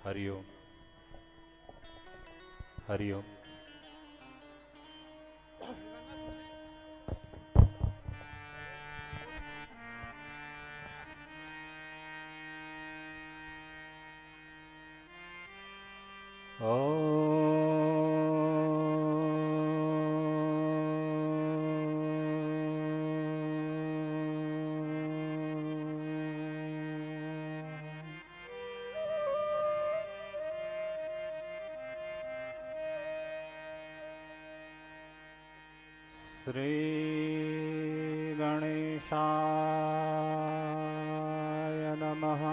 हरिओम हरिओम। श्री गणेशाय नमः।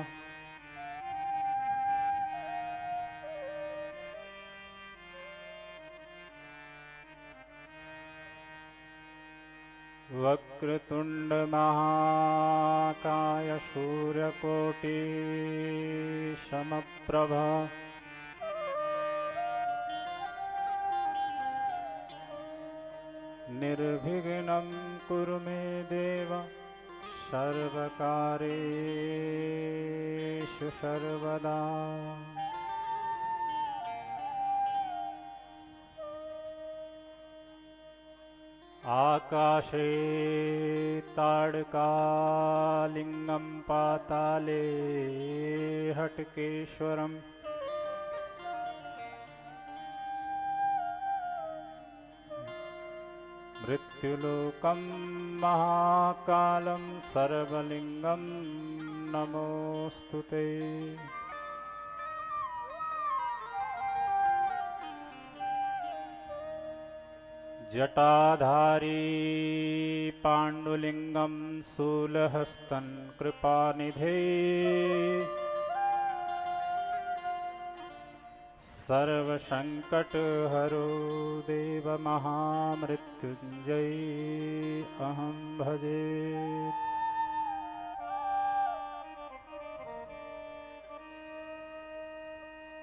वक्रतुंड महाकाय सूर्यकोटि समप्रभ निर्विघ्नं कुरु मे देव सर्वकारेषु सर्वदा। आकाशे ताड़कालिंगं पाताले हटकेश्वरम् मृत्युलोकं महाकालं सर्वलिंगं नमोस्तुते। जटाधारी पाण्डुलिंगं शूलहस्तं कृपानिधे सर्वसंकटहरो देव महामृत्युंजय अहं भजे।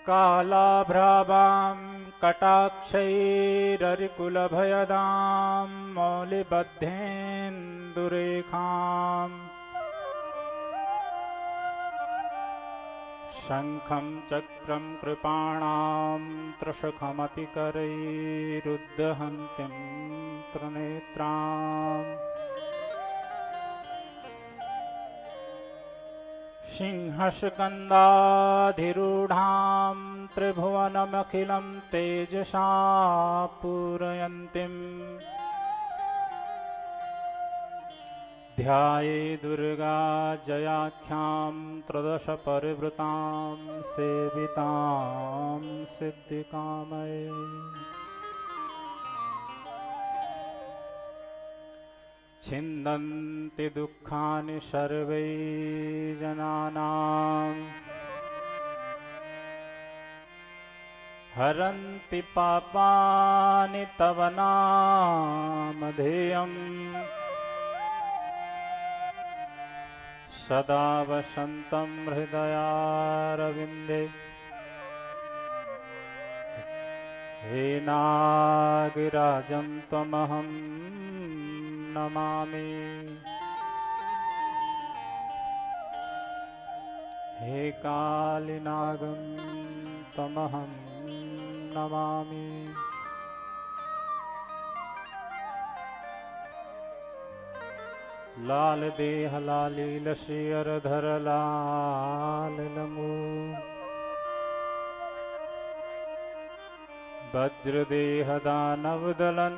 कालाभ्रावां कटाक्षैररिकुलभयदां मौलिबद्धेन्दुरेखाम् शंखं चक्रं कृपाणां त्रिशखमपि करैरुद्धहन्तीं त्रिनेत्राम् सिंहस्कन्धाधिरूढां त्रिभुवनमखिलं तेजसा पूरयन्तीं ध्याये दुर्गा जयाख्यां त्रदश परिवृतां सेवितां सिद्धिकामये। छिन्दन्ति दुःखानि सर्वै जनानां हरन्ति पापानि तव नामधेयम् सदा वसन्तं हृदयारविन्दे। हे नागिराजं त्वमहं नमामि। हे कालिनागं त्वमहं नमामि। लाल देह लालील श्रीअरधर लाल लंगू वज्रदेह दानव दलन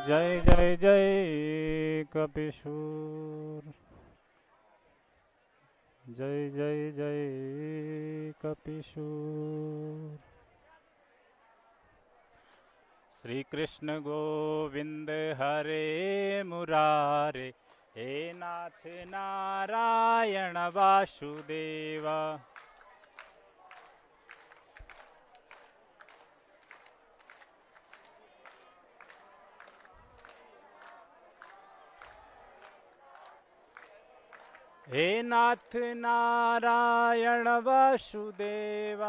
जय जय जय कपिशूर जय जय जय कपिशूर। श्री कृष्ण गोविंद हरे मुरारे हे नाथ नारायण वासुदेव। हे नाथ नारायण वासुदेव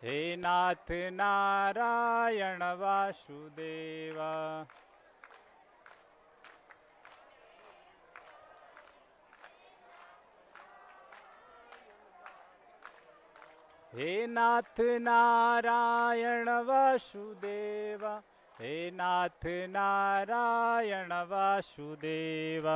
हे नाथ नारायण वासुदेव। हे नाथ नारायण वासुदेव, हे नाथ नारायण वासुदेव।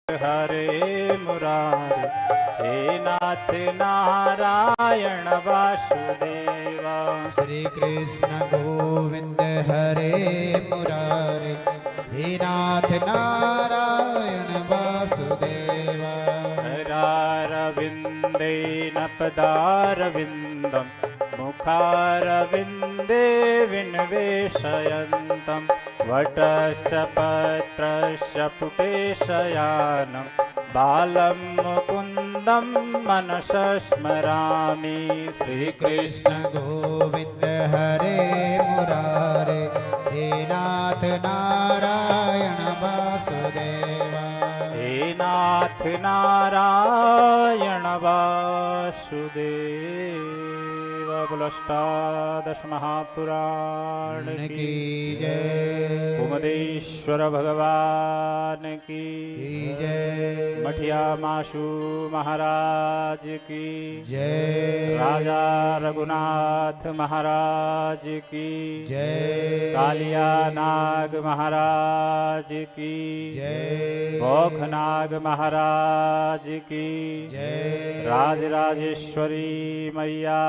हरे मुरारे, हे नाथ नारायण वासुदेवा। श्री कृष्ण गोविंद हरे मुरारे, हे नाथ नारायण वासुदेवा। हरारविन्देन पदारविन्दं, मुखारविन्दे विन्वेशयन्तं, वटस्य पत्रस्य पुटेशयानं, बालं मुकुन्दं मनसा स्मरामि। श्री कृष्ण गोविंद हरे मुरारे, हे नाथ नारायण वासुदेवा। हे नाथ नारायण वासुदेवा। बोलो अष्टादश महापुराण की जय। उमदेश्वर भगवान की जय। मठिया माशु महाराज की जय। राजा रघुनाथ महाराज की जय। कालिया नाग महाराज की जय। भोखनाग महाराज की जय। राजराजेश्वरी मैया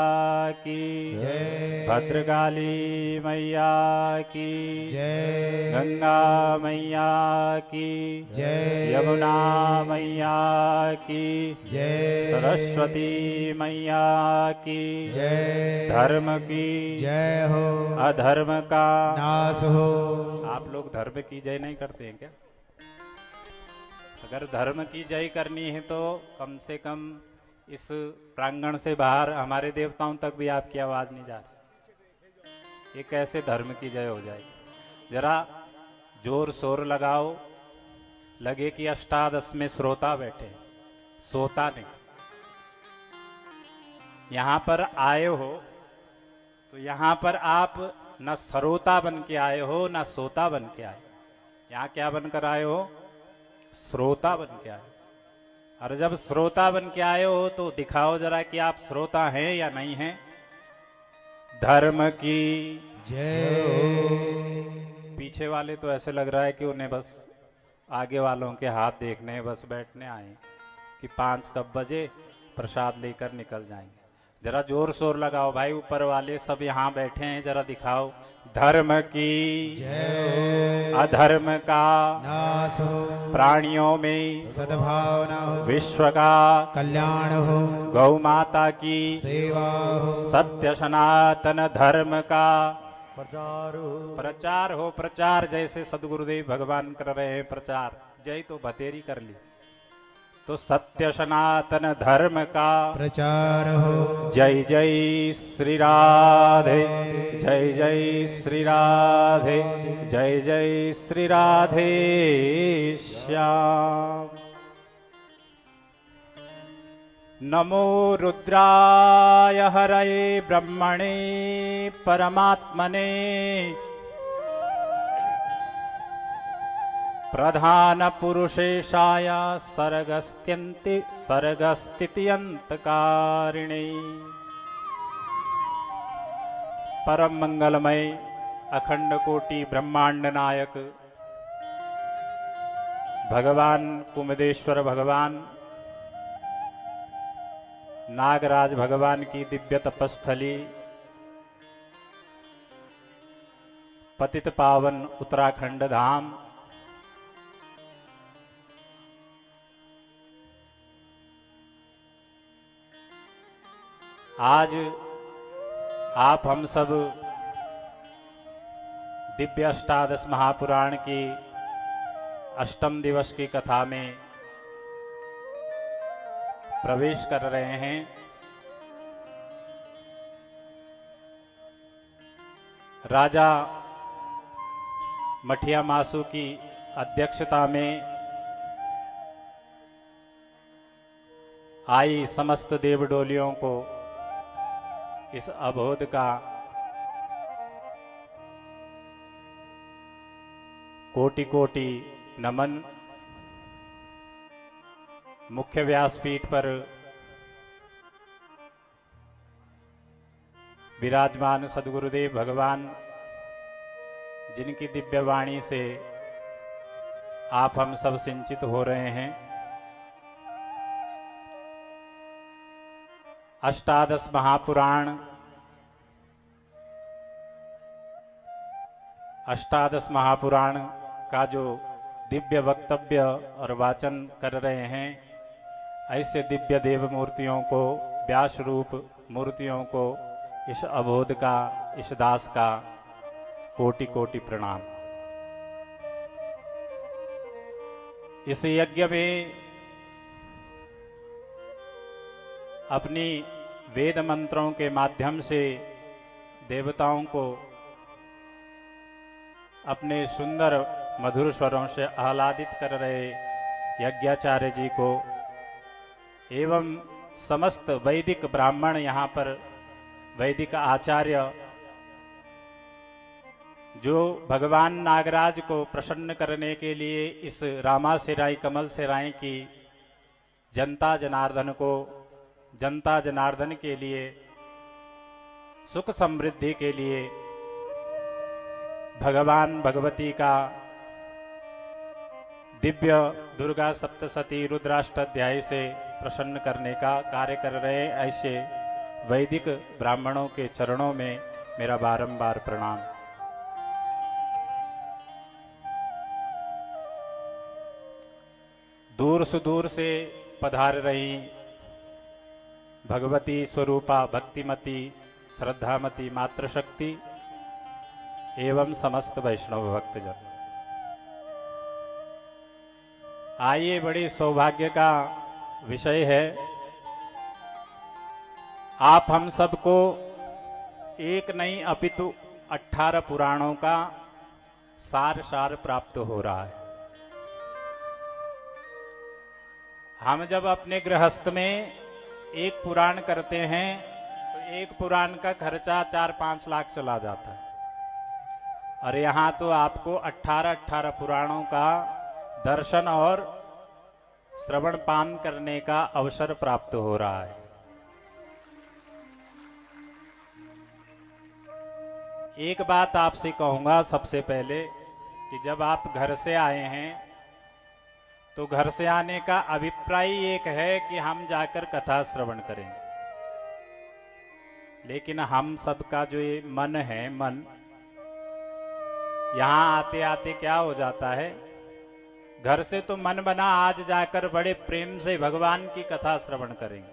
की जय। भद्रकाली मैया की जय। गंगा मैया की जय। यमुना मैया की जय। सरस्वती मैया की जय। धर्म की जय हो, अधर्म का नाश हो। आप लोग धर्म की जय नहीं करते हैं क्या? अगर धर्म की जय करनी है तो कम से कम इस प्रांगण से बाहर हमारे देवताओं तक भी आपकी आवाज नहीं जा रही। ये कैसे धर्म की जय हो जाएगी? जरा जोर शोर लगाओ, लगे कि अष्टादश में श्रोता बैठे, सोता नहीं। यहां पर आए हो तो यहां पर आप न श्रोता बन के आए हो न सोता बन के आए। यहां क्या बनकर आए हो? श्रोता बन के आए। और जब श्रोता बन के आए हो तो दिखाओ जरा कि आप श्रोता हैं या नहीं हैं। धर्म की जय। पीछे वाले तो ऐसे लग रहा है कि उन्हें बस आगे वालों के हाथ देखने, बस बैठने आए कि 5 कब बजे प्रसाद लेकर निकल जाएंगे। जरा जोर शोर लगाओ भाई, ऊपर वाले सब यहाँ बैठे हैं, जरा दिखाओ। धर्म की जय। अधर्म का नाश हो, प्राणियों में सद्भावना हो, विश्व का कल्याण हो, गौ माता की सेवा हो, सत्य सनातन धर्म का प्रचार हो। प्रचार हो। प्रचार जैसे सदगुरुदेव भगवान कर रहे हैं प्रचार, जय तो बतेरी कर ली, तो सत्य सनातन धर्म का प्रचार हो। जय जय श्री राधे, जय जय श्री राधे, जय जय श्री राधे श्याम। नमो रुद्राय हरये ब्रह्मणे परमात्मने, प्रधान पुरुषेशाय सर्गस्थित्यंतकारिणे परम मंगलमय अखंड कोटि ब्रह्मांड नायक भगवान कुमुदेश्वर भगवान नागराज भगवान की दिव्य तपस्थली पतित पावन उत्तराखंड धाम आज आप हम सब दिव्य अष्टादश महापुराण की अष्टम दिवस की कथा में प्रवेश कर रहे हैं। राजा मठिया मासू की अध्यक्षता में आई समस्त देवडोलियों को इस अबोध का कोटि कोटि नमन। मुख्य व्यासपीठ पर विराजमान सद्गुरुदेव भगवान, जिनकी दिव्य वाणी से आप हम सब सिंचित हो रहे हैं। अष्टादश महापुराण, अष्टादश महापुराण का जो दिव्य वक्तव्य और वाचन कर रहे हैं, ऐसे दिव्य देव मूर्तियों को, व्यास रूप मूर्तियों को, इस अबोध का, इस दास का कोटि कोटि प्रणाम। इस यज्ञ में अपनी वेद मंत्रों के माध्यम से देवताओं को अपने सुंदर मधुर स्वरों से आह्लादित कर रहे यज्ञाचार्य जी को एवं समस्त वैदिक ब्राह्मण, यहाँ पर वैदिक आचार्य जो भगवान नागराज को प्रसन्न करने के लिए इस रामासिराई कमल सिराई की जनता जनार्दन के लिए, सुख समृद्धि के लिए, भगवान भगवती का दिव्य दुर्गा सप्तशती रुद्राष्टाध्याय से प्रसन्न करने का कार्य कर रहे ऐसे वैदिक ब्राह्मणों के चरणों में मेरा बारंबार प्रणाम। दूर सुदूर से पधार रही भगवती स्वरूपा भक्तिमती श्रद्धामती मातृशक्ति एवं समस्त वैष्णव भक्तजन, आइए, बड़ी सौभाग्य का विषय है। आप हम सबको एक नहीं अपितु 18 पुराणों का सार प्राप्त हो रहा है। हम जब अपने गृहस्थ में एक पुराण करते हैं तो एक पुराण का खर्चा 4-5 लाख चला जाता है, और यहाँ तो आपको 18 पुराणों का दर्शन और श्रवण पान करने का अवसर प्राप्त हो रहा है। एक बात आपसे कहूंगा सबसे पहले कि जब आप घर से आए हैं तो घर से आने का अभिप्राय एक है कि हम जाकर कथा श्रवण करेंगे, लेकिन हम सबका जो ये मन है, मन यहां आते आते क्या हो जाता है, घर से तो मन बना आज जाकर बड़े प्रेम से भगवान की कथा श्रवण करेंगे,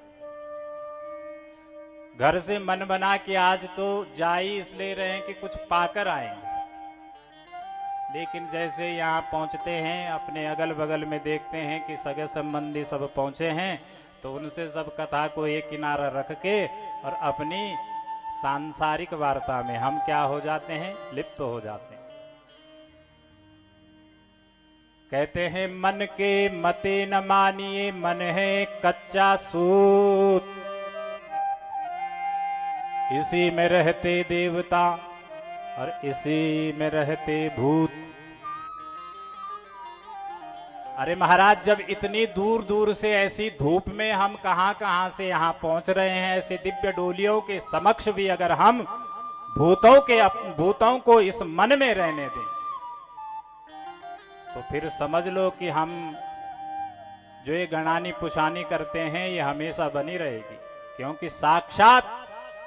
घर से मन बना कि आज तो जा ही इसलिए रहे हैं कि कुछ पाकर आएंगे, लेकिन जैसे यहाँ पहुंचते हैं अपने अगल बगल में देखते हैं कि सगे संबंधी सब पहुंचे हैं, तो उनसे सब कथा को एक किनारा रख के और अपनी सांसारिक वार्ता में हम क्या हो जाते हैं, लिप्त हो जाते हैं। कहते हैं मन के मते न मानिए, मन है कच्चा सूत, इसी में रहते देवता और इसी में रहते भूत। अरे महाराज, जब इतनी दूर दूर से ऐसी धूप में हम कहां से यहां पहुंच रहे हैं, ऐसे दिव्य डोलियों के समक्ष भी अगर हम भूतों को इस मन में रहने दें, तो फिर समझ लो कि हम जो ये गणानी पुषानी करते हैं ये हमेशा बनी रहेगी। क्योंकि साक्षात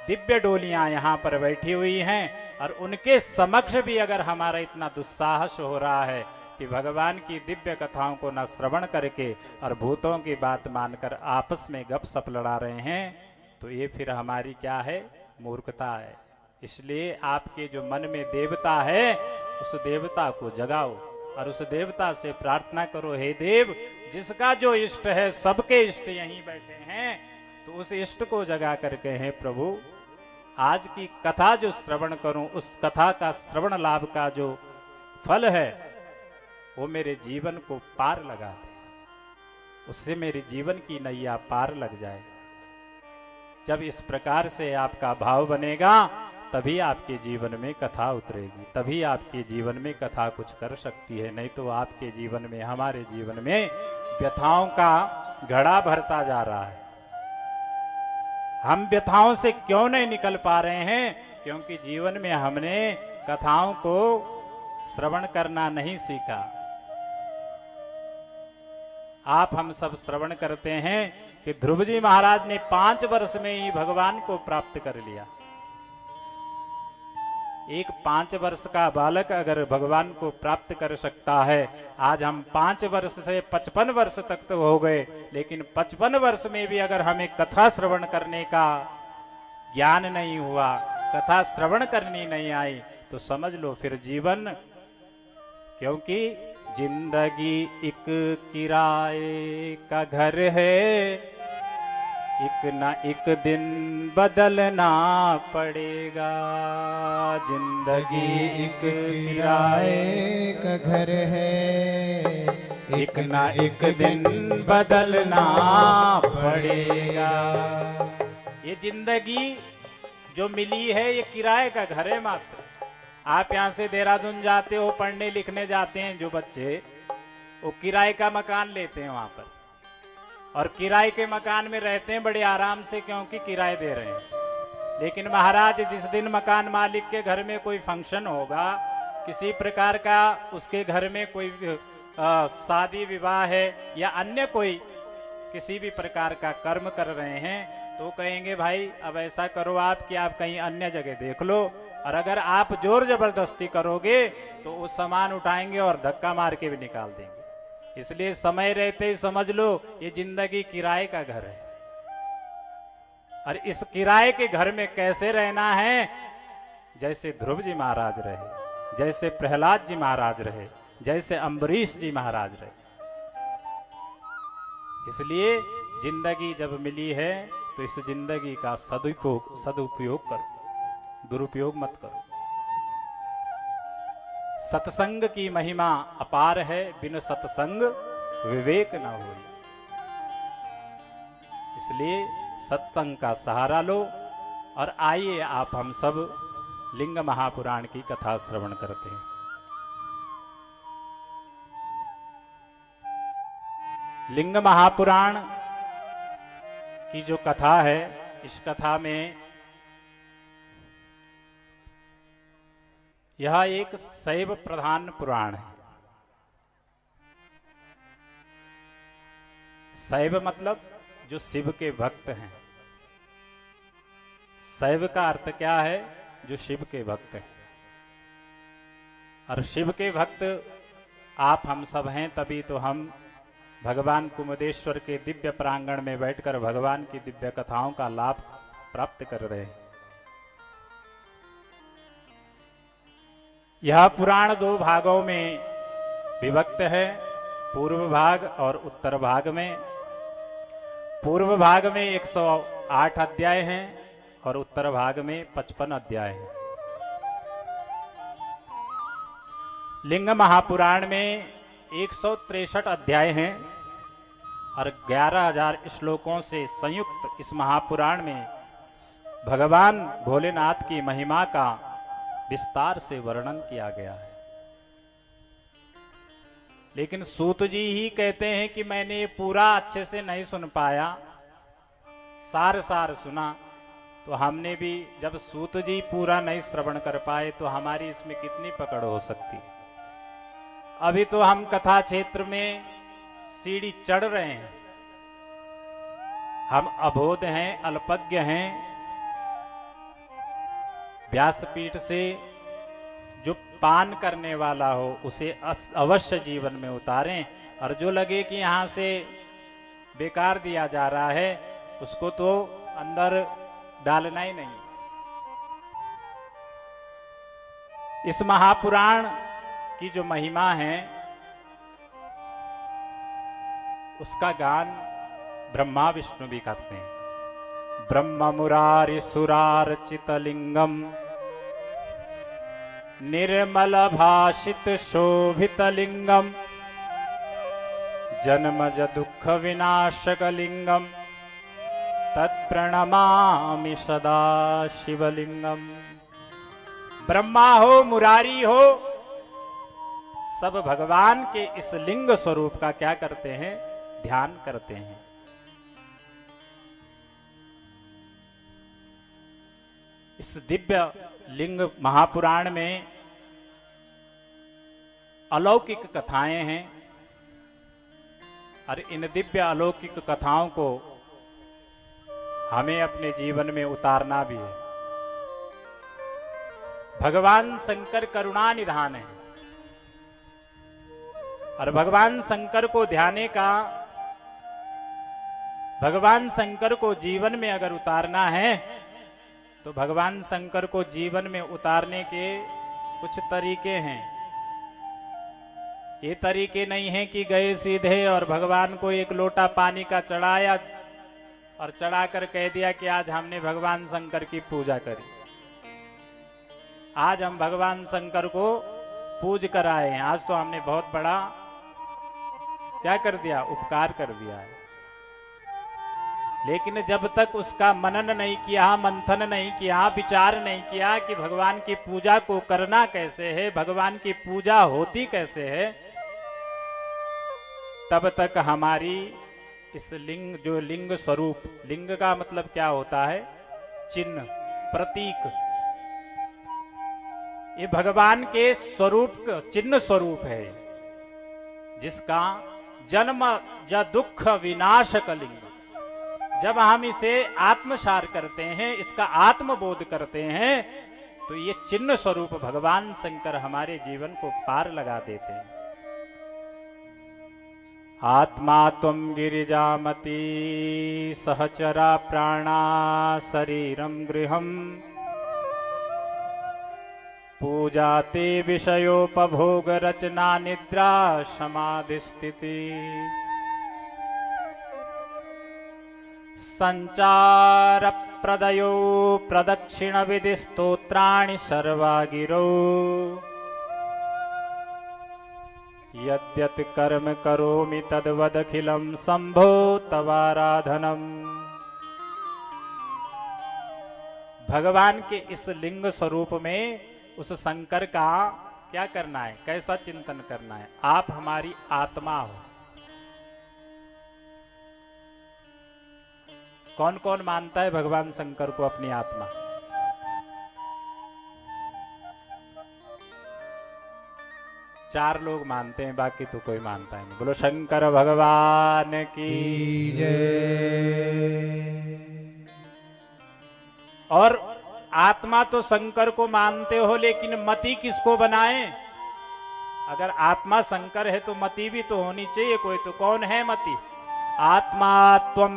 दिव्य डोलियां यहां पर बैठी हुई हैं और उनके समक्ष भी अगर हमारा इतना दुस्साहस हो रहा है कि भगवान की दिव्य कथाओं को न श्रवण करके और भूतों की बात मानकर आपस में गपशप लड़ा रहे हैं, तो ये फिर हमारी क्या है, मूर्खता है। इसलिए आपके जो मन में देवता है उस देवता को जगाओ और उस देवता से प्रार्थना करो, हे देव, जिसका जो इष्ट है, सबके इष्ट यहीं बैठे हैं, तो उस इष्ट को जगा करके, हे प्रभु, आज की कथा जो श्रवण करूं, उस कथा का श्रवण लाभ का जो फल है वो मेरे जीवन को पार लगा दे, उससे मेरे जीवन की नैया पार लग जाए। जब इस प्रकार से आपका भाव बनेगा तभी आपके जीवन में कथा उतरेगी, तभी आपके जीवन में कथा कुछ कर सकती है। नहीं तो आपके जीवन में, हमारे जीवन में व्यथाओं का घड़ा भरता जा रहा है। हम व्यथाओं से क्यों नहीं निकल पा रहे हैं? क्योंकि जीवन में हमने कथाओं को श्रवण करना नहीं सीखा। आप हम सब श्रवण करते हैं कि ध्रुव जी महाराज ने 5 वर्ष में ही भगवान को प्राप्त कर लिया। एक 5 वर्ष का बालक अगर भगवान को प्राप्त कर सकता है, आज हम 5 वर्ष से 55 वर्ष तक तो हो गए, लेकिन 55 वर्ष में भी अगर हमें कथा श्रवण करने का ज्ञान नहीं हुआ, कथा श्रवण करनी नहीं आई, तो समझ लो फिर जीवन, क्योंकि जिंदगी एक किराए का घर है, एक ना एक दिन बदलना पड़ेगा। जिंदगी एक किराए का घर है, एक ना एक दिन बदलना पड़ेगा। ये जिंदगी जो मिली है ये किराए का घर है मात्र। आप यहाँ से देहरादून जाते हो, पढ़ने लिखने जाते हैं जो बच्चे, वो किराए का मकान लेते हैं वहां पर, और किराए के मकान में रहते हैं बड़े आराम से, क्योंकि किराए दे रहे हैं। लेकिन महाराज, जिस दिन मकान मालिक के घर में कोई फंक्शन होगा, किसी प्रकार का उसके घर में कोई शादी विवाह है या अन्य कोई किसी भी प्रकार का कर्म कर रहे हैं, तो कहेंगे भाई अब ऐसा करो आप कि आप कहीं अन्य जगह देख लो, और अगर आप जोर जबरदस्ती करोगे तो वो सामान उठाएंगे और धक्का मार के भी निकाल देंगे। इसलिए समय रहते ही समझ लो ये जिंदगी किराए का घर है, और इस किराए के घर में कैसे रहना है? जैसे ध्रुव जी महाराज रहे, जैसे प्रहलाद जी महाराज रहे, जैसे अम्बरीश जी महाराज रहे। इसलिए जिंदगी जब मिली है तो इस जिंदगी का सदुपयोग करो, दुरुपयोग मत करो। सत्संग की महिमा अपार है, बिन सत्संग विवेक न हो। इसलिए सत्संग का सहारा लो, और आइए आप हम सब लिंग महापुराण की कथा श्रवण करते हैं। लिंग महापुराण की जो कथा है, इस कथा में यह एक शैव प्रधान पुराण है। शैव मतलब जो शिव के भक्त हैं। शैव का अर्थ क्या है? जो शिव के भक्त हैं। और शिव के भक्त आप हम सब हैं, तभी तो हम भगवान कुमुदेश्वर के दिव्य प्रांगण में बैठकर भगवान की दिव्य कथाओं का लाभ प्राप्त कर रहे हैं। यह पुराण 2 भागों में विभक्त है, पूर्व भाग और उत्तर भाग में। पूर्व भाग में 108 अध्याय हैं और उत्तर भाग में 55 अध्याय हैं। लिंग महापुराण में 163 अध्याय हैं और 11,000 श्लोकों से संयुक्त इस महापुराण में भगवान भोलेनाथ की महिमा का विस्तार से वर्णन किया गया है। लेकिन सूत जी ही कहते हैं कि मैंने ये पूरा अच्छे से नहीं सुन पाया, सार सार सुना। तो हमने भी जब सूत जी पूरा नहीं श्रवण कर पाए तो हमारी इसमें कितनी पकड़ हो सकती। अभी तो हम कथा क्षेत्र में सीढ़ी चढ़ रहे हैं, हम अबोध हैं, अल्पज्ञ हैं। व्यासपीठ से जो पान करने वाला हो उसे अवश्य जीवन में उतारें, और जो लगे कि यहां से बेकार दिया जा रहा है उसको तो अंदर डालना ही नहीं। इस महापुराण की जो महिमा है उसका गान ब्रह्मा विष्णु भी करते हैं। ब्रह्म मुरारी सुरार चितलिंगम निर्मल भाषित शोभित लिंगम जन्मज दुख विनाशक लिंगम तत्प्रणमामि सदा शिवलिंगम। ब्रह्मा हो, मुरारी हो, सब भगवान के इस लिंग स्वरूप का क्या करते हैं? ध्यान करते हैं। इस दिव्य लिंग महापुराण में अलौकिक कथाएं हैं, और इन दिव्य अलौकिक कथाओं को हमें अपने जीवन में उतारना भी है। भगवान शंकर करुणा निधान है, और भगवान शंकर को ध्याने का, भगवान शंकर को जीवन में अगर उतारना है तो भगवान शंकर को जीवन में उतारने के कुछ तरीके हैं। ये तरीके नहीं हैं कि गए सीधे और भगवान को एक लोटा पानी का चढ़ाया और चढ़ाकर कह दिया कि आज हमने भगवान शंकर की पूजा करी, आज हम भगवान शंकर को पूज कर आए हैं, आज तो हमने बहुत बड़ा क्या कर दिया? उपकार कर दिया है। लेकिन जब तक उसका मनन नहीं किया, मंथन नहीं किया, विचार नहीं किया कि भगवान की पूजा को करना कैसे है, भगवान की पूजा होती कैसे है, तब तक हमारी इस लिंग, जो लिंग स्वरूप, लिंग का मतलब क्या होता है? चिन्ह, प्रतीक। ये भगवान के स्वरूप, चिन्ह स्वरूप है, जिसका जन्म ज दुख विनाश कलिंग। जब हम इसे आत्मसार करते हैं, इसका आत्मबोध करते हैं, तो ये चिन्ह स्वरूप भगवान शंकर हमारे जीवन को पार लगा देते हैं। आत्मा त्वं गिरिजामती सहचरा प्राणा शरीरम गृहम पूजाते विषयोपभोग रचना निद्रा समाधि स्थिति संचार प्रदयो प्रदक्षिण विधि स्तोत्राणि सर्वा गिरौ यद्यत् कर्म करोमि तद्वदखिलं शंभो तवाराधनम। भगवान के इस लिंग स्वरूप में उस शंकर का क्या करना है? कैसा चिंतन करना है? आप हमारी आत्मा हो। कौन कौन मानता है भगवान शंकर को अपनी आत्मा? चार लोग मानते हैं, बाकी तो कोई मानता है नहीं। बोलो शंकर भगवान की जय। और आत्मा तो शंकर को मानते हो, लेकिन मति किसको बनाए? अगर आत्मा शंकर है तो मति भी तो होनी चाहिए कोई। तो कौन है मति? आत्मा त्वं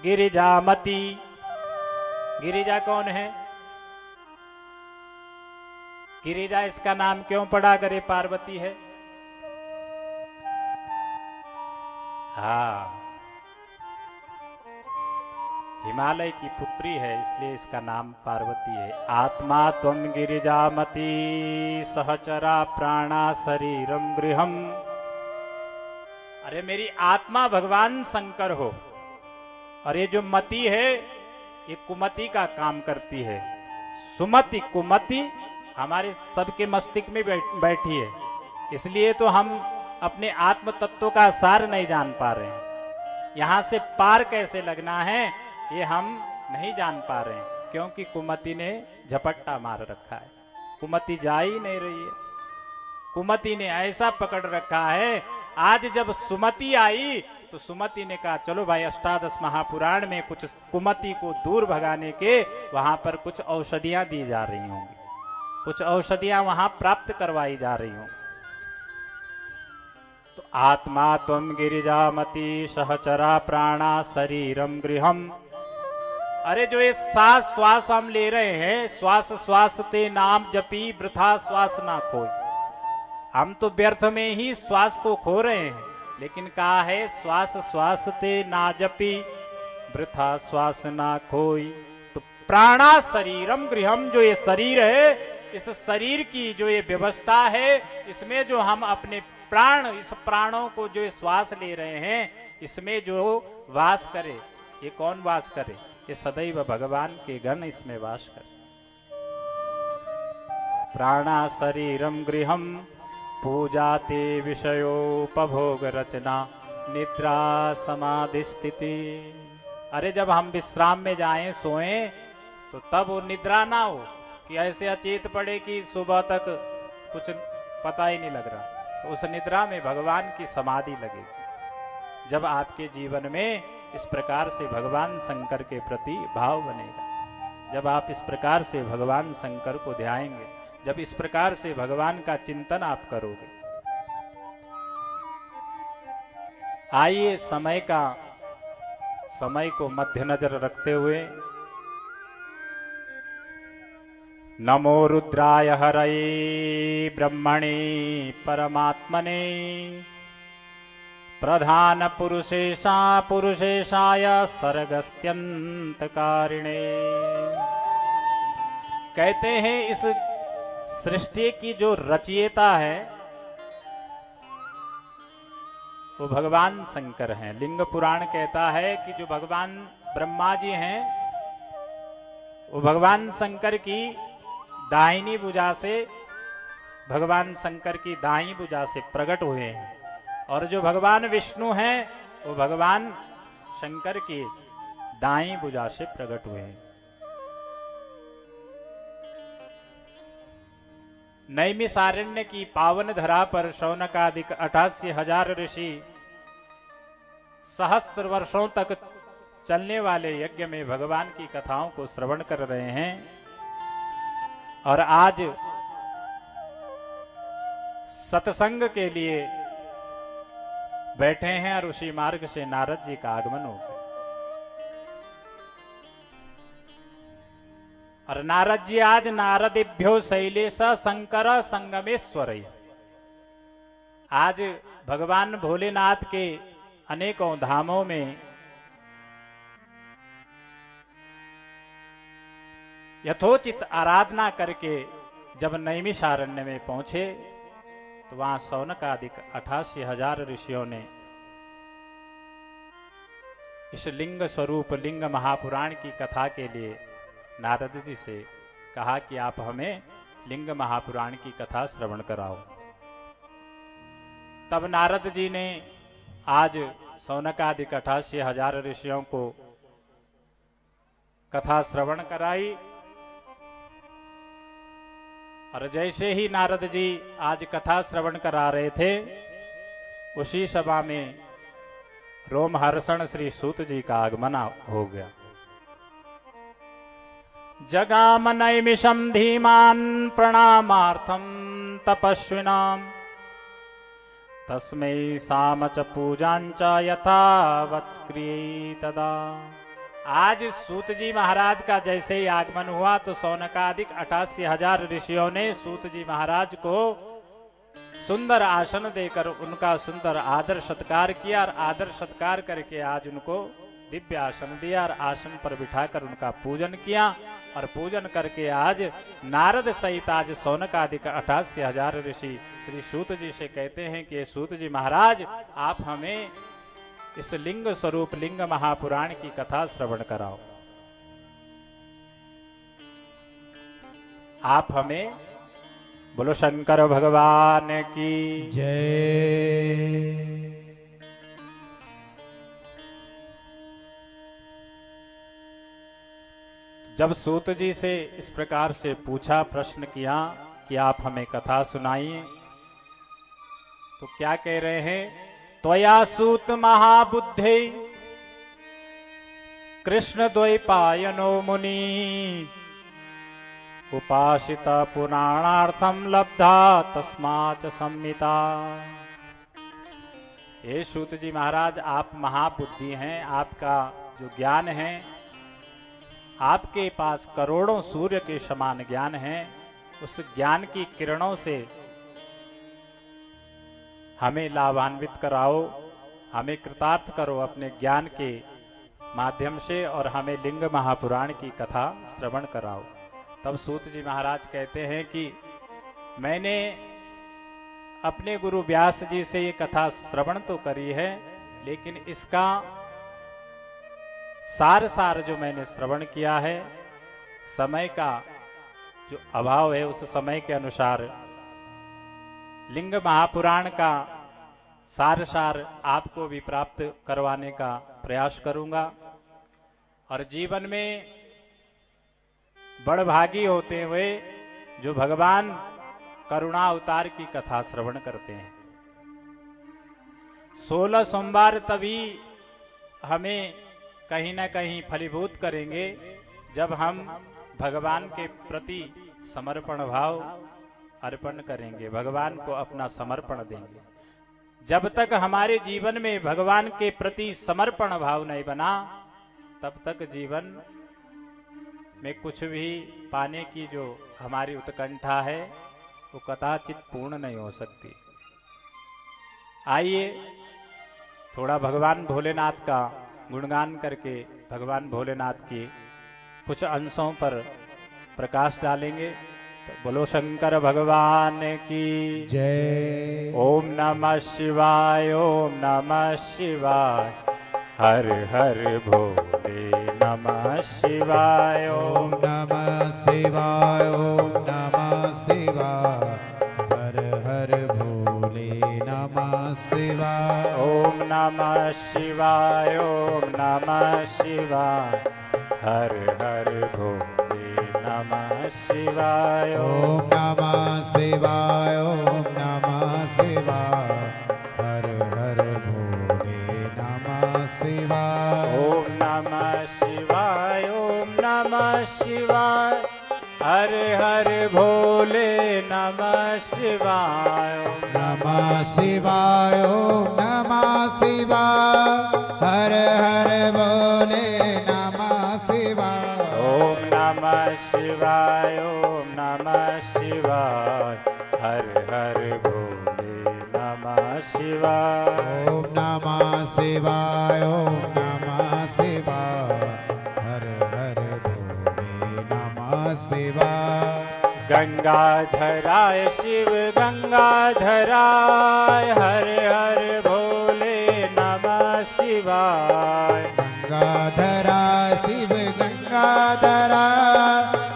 गिरिजामती। गिरिजा कौन है? गिरिजा इसका नाम क्यों पड़ा? अगर ये पार्वती है? हाँ, हिमालय की पुत्री है, इसलिए इसका नाम पार्वती है। आत्मा त्वं गिरिजामती सहचरा प्राणा शरीरम गृहम। अरे मेरी आत्मा भगवान शंकर हो, और ये जो मति है ये कुमति का काम करती है। सुमति कुमति हमारे सबके मस्तिष्क में बैठी है, इसलिए तो हम अपने आत्म तत्व का सार नहीं जान पा रहे हैं। यहां से पार कैसे लगना है ये हम नहीं जान पा रहे हैं, क्योंकि कुमति ने झपट्टा मार रखा है। कुमति जा ही नहीं रही है। कुमति ने ऐसा पकड़ रखा है। आज जब सुमति आई तो सुमति ने कहा चलो भाई, अष्टादश महापुराण में कुछ कुमति को दूर भगाने के वहां पर कुछ औषधियां दी जा रही होंगी, कुछ औषधियां वहां प्राप्त करवाई जा रही होंगी। तो आत्मा त्वं गिरिजामति सहचरा प्राणा शरीरम गृहम। अरे जो ये सांस श्वास हम ले रहे हैं, श्वास श्वास ते नाम जपी वृथा श्वास ना खोई। हम तो व्यर्थ में ही श्वास को खो रहे हैं, लेकिन कहा है श्वास श्वास ते ना जपी वृथा श्वास ना खोई। तो प्राणा शरीरम गृहम, जो ये शरीर है, इस शरीर की जो ये व्यवस्था है, इसमें जो हम अपने प्राण, इस प्राणों को जो श्वास ले रहे हैं, इसमें जो वास करे, ये कौन वास करे? ये सदैव भगवान के गण इसमें वास करे। प्राणा शरीरम गृहम पूजाते विषयोपभोग रचना निद्रा समाधि स्थिति। अरे जब हम विश्राम में जाएं, सोएं, तो तब वो निद्रा ना हो कि ऐसे अचेत पड़े कि सुबह तक कुछ पता ही नहीं लग रहा। तो उस निद्रा में भगवान की समाधि लगेगी। जब आपके जीवन में इस प्रकार से भगवान शंकर के प्रति भाव बनेगा, जब आप इस प्रकार से भगवान शंकर को ध्याएंगे, जब इस प्रकार से भगवान का चिंतन आप करोगे। आइए समय को मध्य नजर रखते हुए नमो रुद्राय हरये ब्रह्मणे परमात्मने प्रधान पुरुषेशाय सर्गस्त्यंतकारिणे। कहते हैं इस सृष्टि की जो रचयिता है वो भगवान शंकर हैं। लिंग पुराण कहता है कि जो भगवान ब्रह्मा जी हैं वो भगवान शंकर की दाहिनी भुजा से, भगवान शंकर की दाहिनी भुजा से प्रकट हुए हैं, और जो भगवान विष्णु हैं वो भगवान शंकर की दाईं भुजा से प्रकट हुए हैं। नैमिषारण्य की पावन धरा पर शौनकादिक 88,000 ऋषि सहस्त्र वर्षों तक चलने वाले यज्ञ में भगवान की कथाओं को श्रवण कर रहे हैं। और आज सत्संग के लिए बैठे हैं और उसी मार्ग से नारद जी का आगमन हो गया। और नारद जी आज नारदेभ्यो शैलेश शंकर संगमेश्वर, आज भगवान भोलेनाथ के अनेकों धामों में यथोचित आराधना करके जब नैमिषारण्य में पहुंचे तो वहां शौनकादिक 88,000 ऋषियों ने इस लिंग स्वरूप लिंग महापुराण की कथा के लिए नारद जी से कहा कि आप हमें लिंग महापुराण की कथा श्रवण कराओ। तब नारद जी ने आज शौनकादिक 88,000 ऋषियों को कथा श्रवण कराई। और जैसे ही नारद जी आज कथा श्रवण करा रहे थे, उसी सभा में रोमहर्षण श्री सूत जी का आगमन हो गया। जगाम नैमिषं धीमान प्रणामार्थं तपस्विनाम तस्मै सामच पूजांच यथावत् क्रिये तदा। आज सूत जी महाराज का जैसे ही आगमन हुआ तो शौनकादिक 88,000 ऋषियों ने सूत जी महाराज को सुंदर आसन देकर उनका सुंदर आदर सत्कार किया। और आदर सत्कार करके आज उनको दिव्य आसन दिया और आसन पर बिठाकर उनका पूजन किया। और पूजन करके आज नारद सहित आज शौनकादिक 88,000 ऋषि श्री सूत जी से कहते हैं कि सूत जी महाराज, आप हमें इस लिंग स्वरूप लिंग महापुराण की कथा श्रवण कराओ। आप हमें बोलो शंकर भगवान की जय। जब सूत जी से इस प्रकार से पूछा, प्रश्न किया कि आप हमें कथा सुनाइए, तो क्या कह रहे हैं? त्वया सूत महाबुद्धे कृष्ण द्वैपायनो मुनि उपासिता पुराणार्थम लब्धा तस्माच संमिता। हे सूत जी महाराज, आप महाबुद्धि हैं, आपका जो ज्ञान है, आपके पास करोड़ों सूर्य के समान ज्ञान है। उस ज्ञान की किरणों से हमें लाभान्वित कराओ, हमें कृतार्थ करो अपने ज्ञान के माध्यम से, और हमें लिंग महापुराण की कथा श्रवण कराओ। तब सूत जी महाराज कहते हैं कि मैंने अपने गुरु व्यास जी से ये कथा श्रवण तो करी है, लेकिन इसका सार जो मैंने श्रवण किया है, समय का जो अभाव है, उस समय के अनुसार लिंग महापुराण का सार आपको भी प्राप्त करवाने का प्रयास करूंगा। और जीवन में बड़भागी होते हुए जो भगवान करुणा अवतार की कथा श्रवण करते हैं, 16 सोमवार तभी हमें कहीं ना कहीं फलीभूत करेंगे जब हम भगवान के प्रति समर्पण भाव अर्पण करेंगे, भगवान को अपना समर्पण देंगे। जब तक हमारे जीवन में भगवान के प्रति समर्पण भाव नहीं बना, तब तक जीवन में कुछ भी पाने की जो हमारी उत्कंठा है, वो कदाचित पूर्ण नहीं हो सकती। आइए थोड़ा भगवान भोलेनाथ का गुणगान करके भगवान भोलेनाथ की कुछ अंशों पर प्रकाश डालेंगे। तो बोलो शंकर भगवान की जय। ओम नमः शिवाय, ओम नमः शिवाय, हर हर भोले नमः शिवाय, ओम नमः शिवाय, ओम नमः शिवाय, हर हर भोले नमः शिवाय। ओम नमः शिवाय, ओम नमः शिवाय, हर हर भोले नमः शिवाय। ओम नमः शिवाय, ओम नमः शिवाय, हर हर भोले नमः शिवाय। ओम नमः शिवाय, ओम नमः शिवाय, हर हर भोले नमः शिवाय। नमः शिवाय, ओम नमः शिवाय, हर हर भोले नमः शिवाय। ओम नमः शिवाय, ओम नमः शिवाय, हर हर भोले नमः शिवाय। ओम नमः शिवाय, ओम नमः शिवाय, हर हर भोले नमः शिवाय। गंगाधराय शिव गंगाधराय, हर हर भोले नमः शिवाय। गंगाधरा शिव गंगाधरा,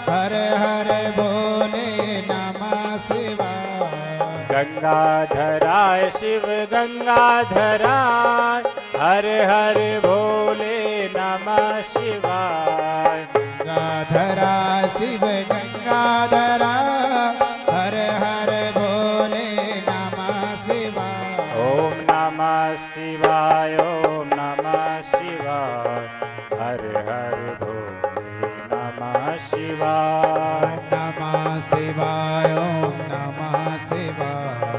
हर हर भोले नमः शिवाय। गंगाधराय शिव गंगाधराय, हर हर भोले नमः शिवाय। गंगाधरा शिव गंगाधरा, हर हर भोले नमः शिवाय। ओम नमः शिवाय, ओम नमः शिवाय, हर हर भोले नमः शिवाय। ओम नमः शिवाय, ओम नमः शिवाय,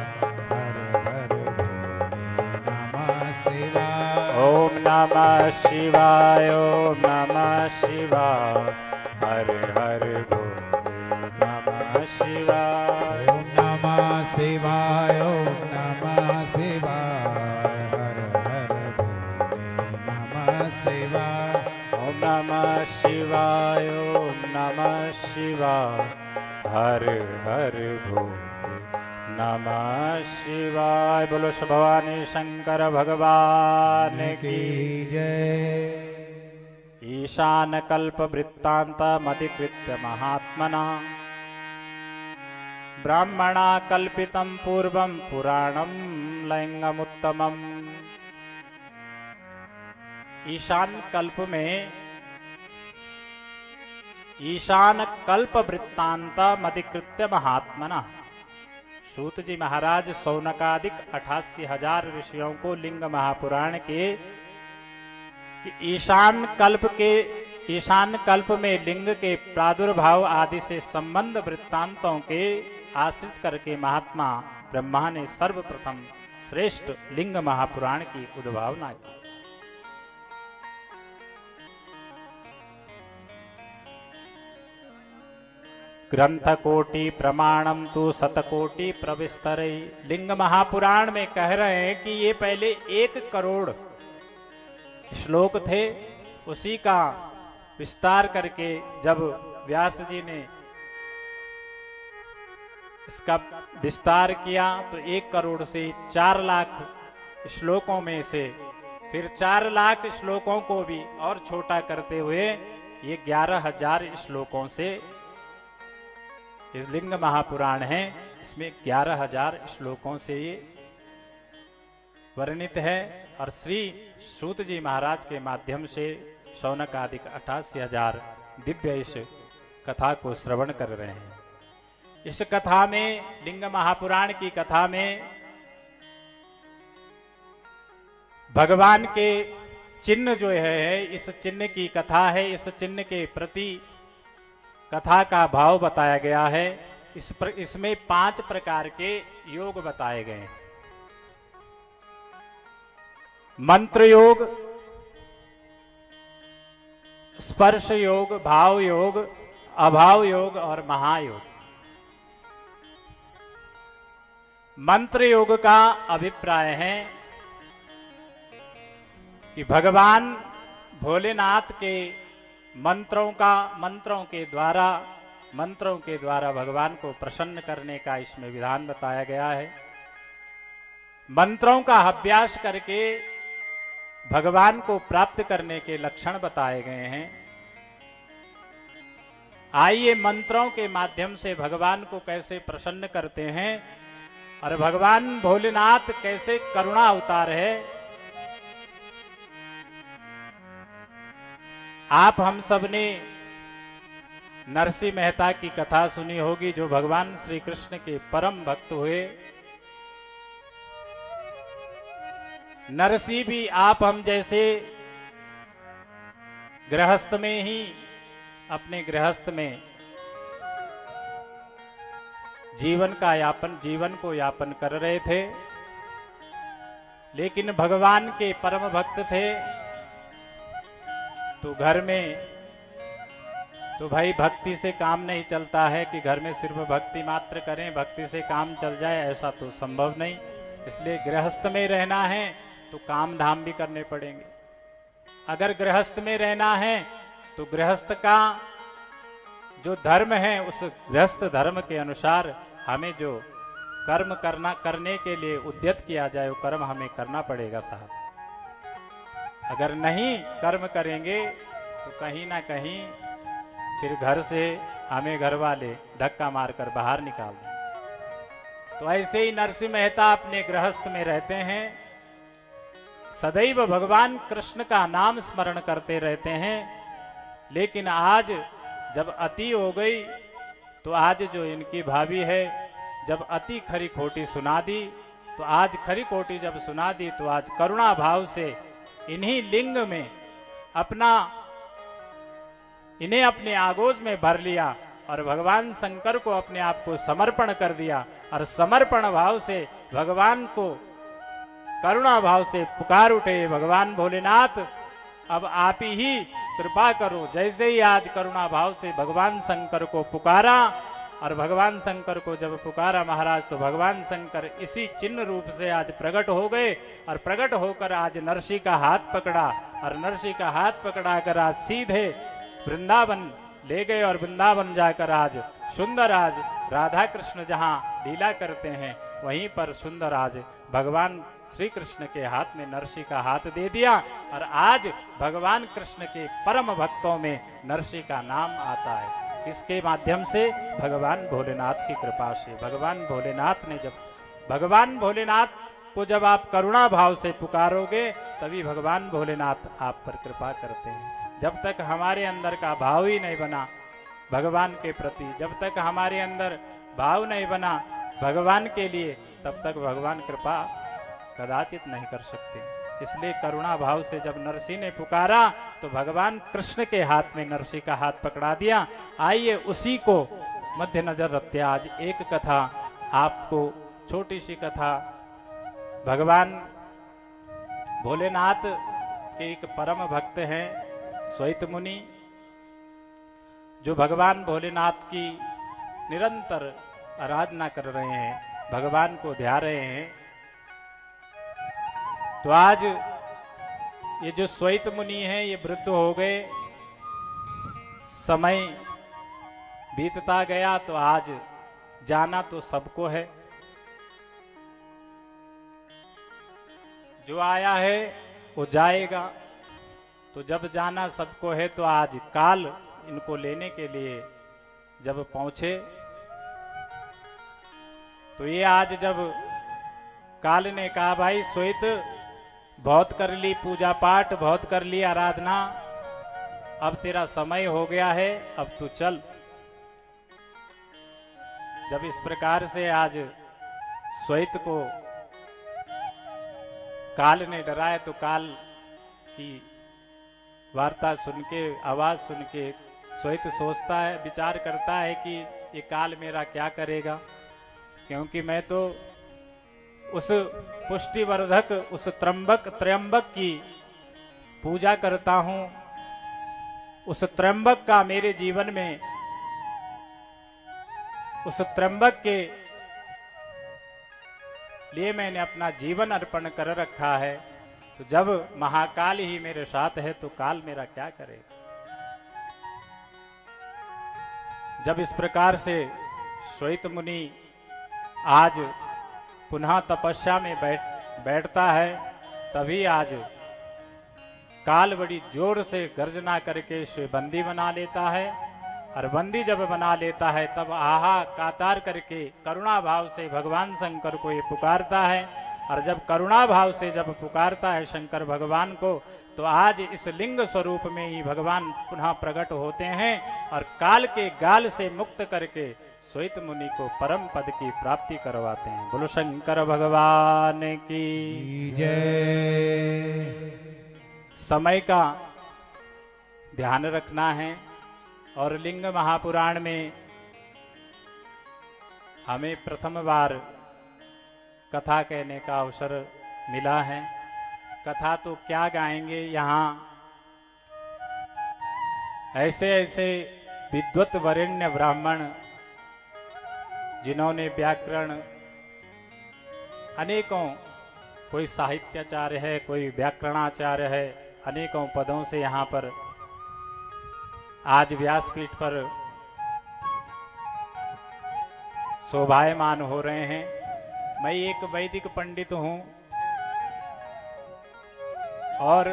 हर हर भोले नमः शिवाय। ओम नमः शिवाय, ओम नमः शिवाय, हर हर भोले नमः शिवाय। ओम नमः शिवाय, ओम नमः शिवाय, हर हर भोले नमः शिवाय। ओम नमः शिवाय, ओम नमः शिवाय, हर हर भोले नमः शिवाय। बोलो भवानी शंकर भगवान की जय। ईशान कल्प वृत्तांतमधिकृत्य महात्मना ब्राह्मणा कल्पितम पूर्वम पुराणम लिंगमुत्तमम। ईशान कल्प में ईशान कल्प वृत्तांतम अधिकृत्य महात्मना, सूत जी महाराज सौनकादिक 88,000 ऋषियों को लिंग महापुराण के कि ईशान कल्प में लिंग के प्रादुर्भाव आदि से संबंध वृत्तांतों के आश्रित करके महात्मा ब्रह्मा ने सर्वप्रथम श्रेष्ठ लिंग महापुराण की उद्भावना की। ग्रंथ कोटि प्रमाणम तो शतकोटि प्रविस्तरे। लिंग महापुराण में कह रहे हैं कि ये पहले 1 करोड़ श्लोक थे, उसी का विस्तार करके जब व्यास जी ने इसका विस्तार किया तो 1 करोड़ से 4 लाख श्लोकों में से फिर 4 लाख श्लोकों को भी और छोटा करते हुए ये 11,000 श्लोकों से इस लिंग महापुराण है। इसमें 11,000 श्लोकों से ये वर्णित है और श्री सूत जी महाराज के माध्यम से शौनक आदि 88,000 दिव्य इस कथा को श्रवण कर रहे हैं। इस कथा में, लिंग महापुराण की कथा में भगवान के चिन्ह जो है, इस चिन्ह की कथा है। इस चिन्ह के प्रति कथा का भाव बताया गया है। इसमें 5 प्रकार के योग बताए गए हैं। मंत्र योग, स्पर्श योग, भाव योग, अभाव योग और महायोग। मंत्र योग का अभिप्राय है कि भगवान भोलेनाथ के मंत्रों के द्वारा भगवान को प्रसन्न करने का इसमें विधान बताया गया है। मंत्रों का अभ्यास करके भगवान को प्राप्त करने के लक्षण बताए गए हैं। आइए मंत्रों के माध्यम से भगवान को कैसे प्रसन्न करते हैं और भगवान भोलेनाथ कैसे करुणा अवतार है। आप हम सब ने नरसिंह मेहता की कथा सुनी होगी, जो भगवान श्री कृष्ण के परम भक्त हुए। नरसिंह भी आप हम जैसे गृहस्थ में ही अपने गृहस्थ में जीवन को यापन कर रहे थे, लेकिन भगवान के परम भक्त थे। तो घर में तो भाई भक्ति से काम नहीं चलता है कि घर में सिर्फ भक्ति मात्र करें, भक्ति से काम चल जाए, ऐसा तो संभव नहीं। इसलिए गृहस्थ में रहना है तो काम धाम भी करने पड़ेंगे। अगर गृहस्थ में रहना है तो गृहस्थ का जो धर्म है, उस गृहस्थ धर्म के अनुसार हमें जो कर्म करने के लिए उद्यत किया जाए, वो कर्म हमें करना पड़ेगा साहब। अगर नहीं कर्म करेंगे तो कहीं ना कहीं फिर घर से हमें घर वाले धक्का मारकर बाहर निकाल दें। तो ऐसे ही नरसिंह मेहता अपने गृहस्थ में रहते हैं, सदैव भगवान कृष्ण का नाम स्मरण करते रहते हैं। लेकिन आज जब अति हो गई तो आज जो इनकी भाभी है, जब अति खरी खोटी सुना दी, तो आज खरी खोटी जब सुना दी तो आज करुणा भाव से इन्हीं लिंग में इन्हें अपने आगोश में भर लिया और भगवान शंकर को अपने आप को समर्पण कर दिया। और समर्पण भाव से भगवान को करुणा भाव से पुकार उठे, भगवान भोलेनाथ अब आप ही कृपा करो। जैसे ही आज करुणा भाव से भगवान शंकर को पुकारा, और भगवान शंकर को जब पुकारा महाराज, तो भगवान शंकर इसी चिन्ह रूप से आज प्रकट हो गए। और प्रकट होकर आज नरसिंह का हाथ पकड़ा, और नरसिंह का हाथ पकड़ा कर आज सीधे वृंदावन ले गए। और वृंदावन जाकर आज सुंदर आज राधा कृष्ण जहाँ लीला करते हैं, वहीं पर सुंदर आज भगवान श्री कृष्ण के हाथ में नरसिंह का हाथ दे दिया। और आज भगवान कृष्ण के परम भक्तों में नरसिंह का नाम आता है। किसके माध्यम से? भगवान भोलेनाथ की कृपा से। भगवान भोलेनाथ ने भगवान भोलेनाथ को जब आप करुणा भाव से पुकारोगे तभी भगवान भोलेनाथ आप पर कृपा करते हैं। जब तक हमारे अंदर का भाव ही नहीं बना भगवान के प्रति, जब तक हमारे अंदर भाव नहीं बना भगवान के लिए, तब तक भगवान कृपा कदाचित नहीं कर सकते। इसलिए करुणा भाव से जब नरसिंह ने पुकारा तो भगवान कृष्ण के हाथ में नरसिंह का हाथ पकड़ा दिया। आइए उसी को मध्य नजर रखते आज एक कथा आपको, छोटी सी कथा। भगवान भोलेनाथ के एक परम भक्त हैं श्वेत मुनि, जो भगवान भोलेनाथ की निरंतर आराधना कर रहे हैं, भगवान को ध्या रहे हैं। तो आज ये जो श्वेत मुनि हैं ये वृद्ध हो गए, समय बीतता गया, तो आज जाना तो सबको है। जो आया है वो जाएगा, तो जब जाना सबको है तो आज काल इनको लेने के लिए जब पहुंचे, तो ये आज जब काल ने कहा भाई श्वेत बहुत कर ली पूजा पाठ, बहुत कर ली आराधना, अब तेरा समय हो गया है, अब तू चल। जब इस प्रकार से आज श्वेत को काल ने डराया तो काल की वार्ता सुन के, आवाज सुन के श्वेत सोचता है, विचार करता है कि ये काल मेरा क्या करेगा, क्योंकि मैं तो उस पुष्टिवर्धक, उस त्र्यंबक की पूजा करता हूं। उस त्र्यंबक का मेरे जीवन में, उस त्र्यंबक के लिए मैंने अपना जीवन अर्पण कर रखा है। तो जब महाकाल ही मेरे साथ है तो काल मेरा क्या करेगा। जब इस प्रकार से श्वेत मुनि आज पुनः तपस्या में बैठता है, तभी आज काल बड़ी जोर से गर्जना करके इसे बंदी बना लेता है। और बंदी जब बना लेता है तब आहा कातार करके करुणा भाव से भगवान शंकर को ये पुकारता है। और जब करुणा भाव से जब पुकारता है शंकर भगवान को, तो आज इस लिंग स्वरूप में ही भगवान पुनः प्रकट होते हैं और काल के गाल से मुक्त करके श्वेत मुनि को परम पद की प्राप्ति करवाते हैं। बोलो शंकर भगवान की जय। समय का ध्यान रखना है और लिंग महापुराण में हमें प्रथम बार कथा कहने का अवसर मिला है। कथा तो क्या गाएंगे, यहाँ ऐसे ऐसे विद्वत वरेण्य ब्राह्मण जिन्होंने व्याकरण अनेकों, कोई साहित्याचार्य है, कोई व्याकरणाचार्य है, अनेकों पदों से यहाँ पर आज व्यासपीठ पर शोभायमान हो रहे हैं। मैं एक वैदिक पंडित हूँ और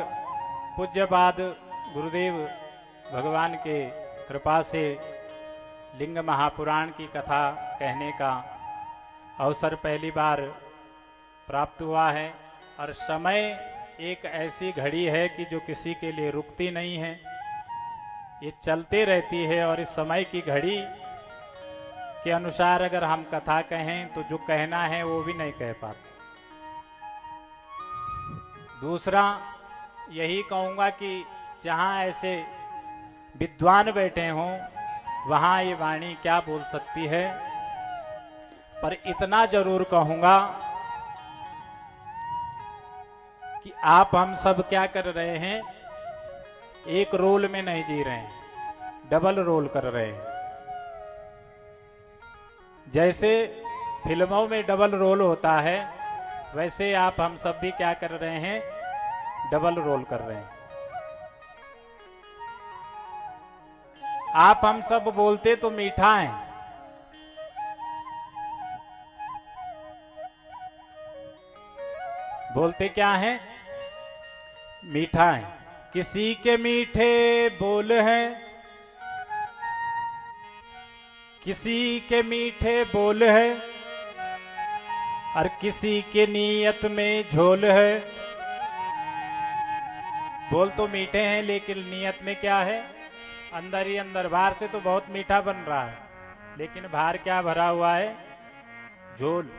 पूज्यपाद गुरुदेव भगवान के कृपा से लिंग महापुराण की कथा कहने का अवसर पहली बार प्राप्त हुआ है। और समय एक ऐसी घड़ी है कि जो किसी के लिए रुकती नहीं है, ये चलते रहती है। और इस समय की घड़ी के अनुसार अगर हम कथा कहें तो जो कहना है वो भी नहीं कह पाते। दूसरा यही कहूंगा कि जहां ऐसे विद्वान बैठे हों वहां ये वाणी क्या बोल सकती है, पर इतना जरूर कहूंगा कि आप हम सब क्या कर रहे हैं, एक रोल में नहीं जी रहे हैं, डबल रोल कर रहे हैं। जैसे फिल्मों में डबल रोल होता है, वैसे आप हम सब भी क्या कर रहे हैं, डबल रोल कर रहे हैं। आप हम सब बोलते तो मीठा है, बोलते क्या है, मीठा है। किसी के मीठे बोल हैं किसी के मीठे बोल है और किसी के नीयत में झोल है। बोल तो मीठे हैं लेकिन नीयत में क्या है, अंदर ही अंदर। बाहर से तो बहुत मीठा बन रहा है लेकिन बाहर क्या भरा हुआ है, झोल।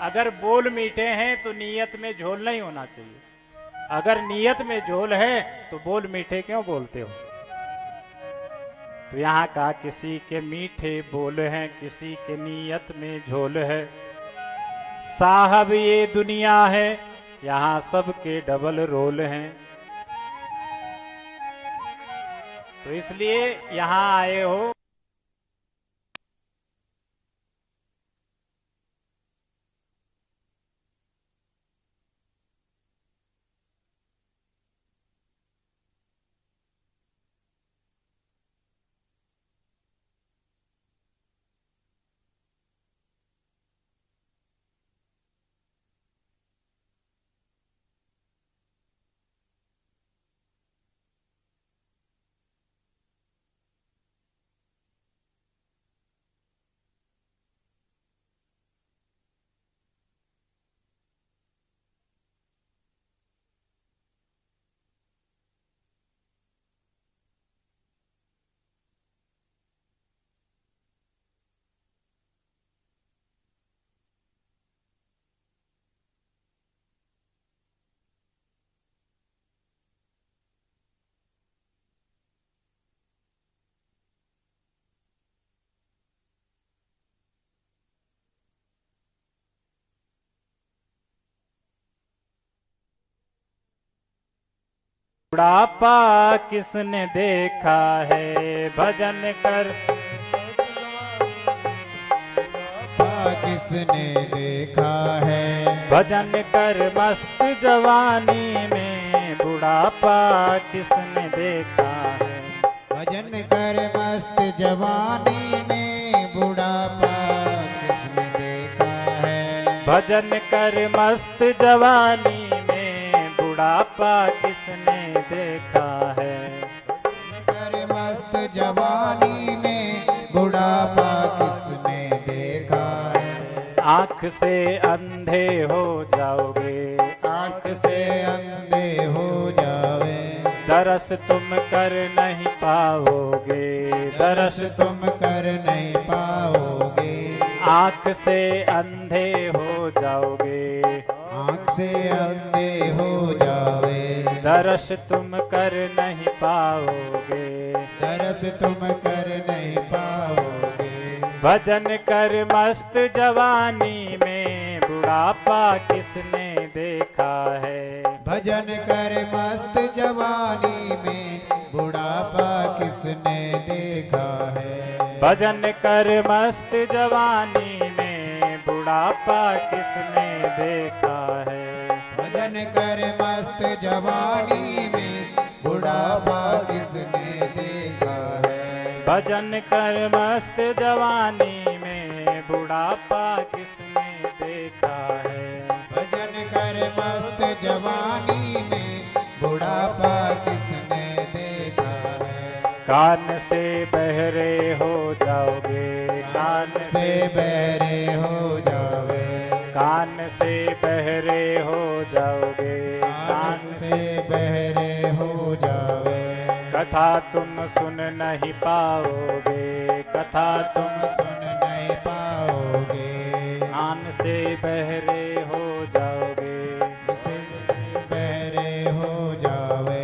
अगर बोल मीठे हैं तो नीयत में झोल नहीं होना चाहिए। अगर नीयत में झोल है तो बोल मीठे क्यों बोलते हो। तो यहाँ का किसी के मीठे बोल हैं, किसी के नीयत में झोल है। साहब ये दुनिया है, यहाँ सबके डबल रोल हैं। तो इसलिए यहाँ आए हो। बुढ़ापा किसने देखा है, भजन कर। किसने देखा है, भजन कर मस्त जवानी में। बुढ़ापा किसने देखा है, भजन कर मस्त जवानी में। बुढ़ापा किसने देखा है, भजन कर मस्त जवानी में। बुढ़ापा किसने देखा है, कर मस्त जवानी में। बुढ़ापा किसने देखा है। आँख से अंधे हो जाओगे, आँख से अंधे हो जावे। दरस तुम कर नहीं पाओगे, दरस तुम कर नहीं पाओगे। आँख से अंधे हो जाओगे, आँख से अंधे हो जावे। दरस तुम कर नहीं पाओगे, दरस तुम कर नहीं पाओगे। भजन कर मस्त जवानी में। बुढ़ापा किसने देखा है, भजन कर मस्त जवानी में। बुढ़ापा किसने देखा है, भजन कर मस्त जवानी में। बुढ़ापा किसने देखा है, भजन कर मस्त जवानी में। बुढ़ापा किसने देखा है, भजन कर मस्त जवानी में। बुढ़ापा किसने देखा है, भजन कर मस्त जवानी में। बुढ़ापा किसने देखा है। कान से बहरे हो जाओगे, कान से बहरे हो जावे। कान से बहरे हो जाओगे, कान से बहरे हो जावे। कथा तुम सुन नहीं पाओगे, कथा तुम सुन नहीं पाओगे। कान से बहरे हो जाओगे, से बहरे हो जावे।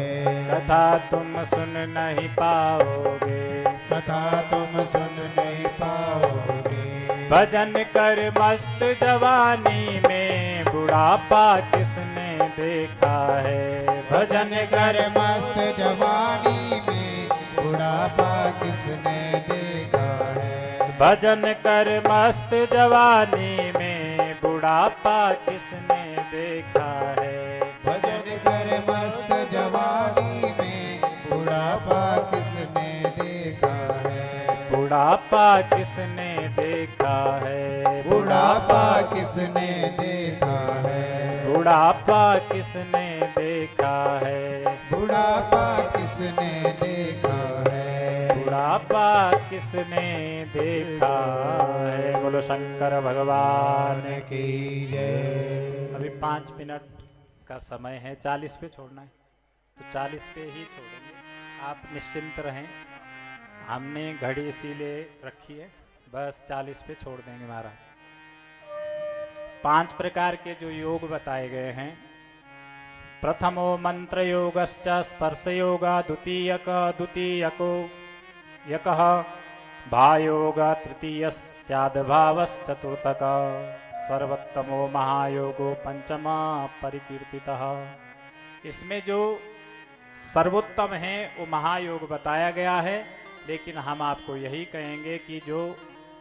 कथा तुम सुन नहीं पाओगे। कथा तुम सुन नहीं पाओगे। भजन कर मस्त जवानी में। बुढ़ापा किसने देखा है, भजन कर मस्त जवानी में। बुढ़ापा किसने देखा है, भजन कर मस्त जवानी में। बुढ़ापा किसने देखा है, भजन कर मस्त जवानी में। बुढ़ापा किसने देखा है, बुढ़ापा किसने देखा है, बुढ़ापा किसने देखा है। बुढ़ापा किसने देखा है, बुढ़ापा किसने देखा है। ऐसा पात किसने देखा है। बोलो शंकर भगवान की जय। अभी 5 मिनट का समय है, 40 पे छोड़ना है तो 40 पे ही छोड़ेंगे, आप निश्चिंत रहें। हमने घड़ी इसीलिए रखी है, बस 40 पे छोड़ देंगे महाराज। 5 प्रकार के जो योग बताए गए हैं, प्रथमो मंत्र योगश्च स्पर्श योगा द्वितीयको यकः भायोग तृतीय स्याद्भावश्चतुर्थक सर्वोत्तमो महायोगो पंचमा परिकीर्तितः। इसमें जो सर्वोत्तम है वो महायोग बताया गया है, लेकिन हम आपको यही कहेंगे कि जो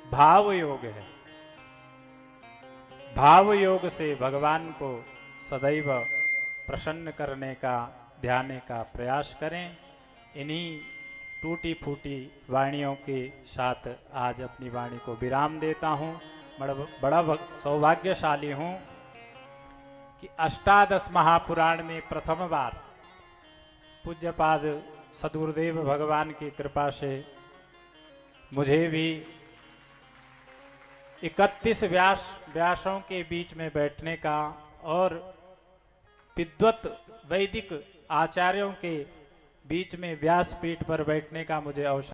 भाव योग है, भाव योग से भगवान को सदैव प्रसन्न करने का, ध्यान का प्रयास करें। इन्हीं टूटी फूटी वाणियों के साथ आज अपनी वाणी को विराम देता हूँ। बड़ा सौभाग्यशाली हूँ कि अष्टादश महापुराण में प्रथम बार पूज्यपाद सदगुरुदेव भगवान की कृपा से मुझे भी 31 व्यासों के बीच में बैठने का और विद्वत वैदिक आचार्यों के बीच में व्यासपीठ पर बैठने का मुझे अवसर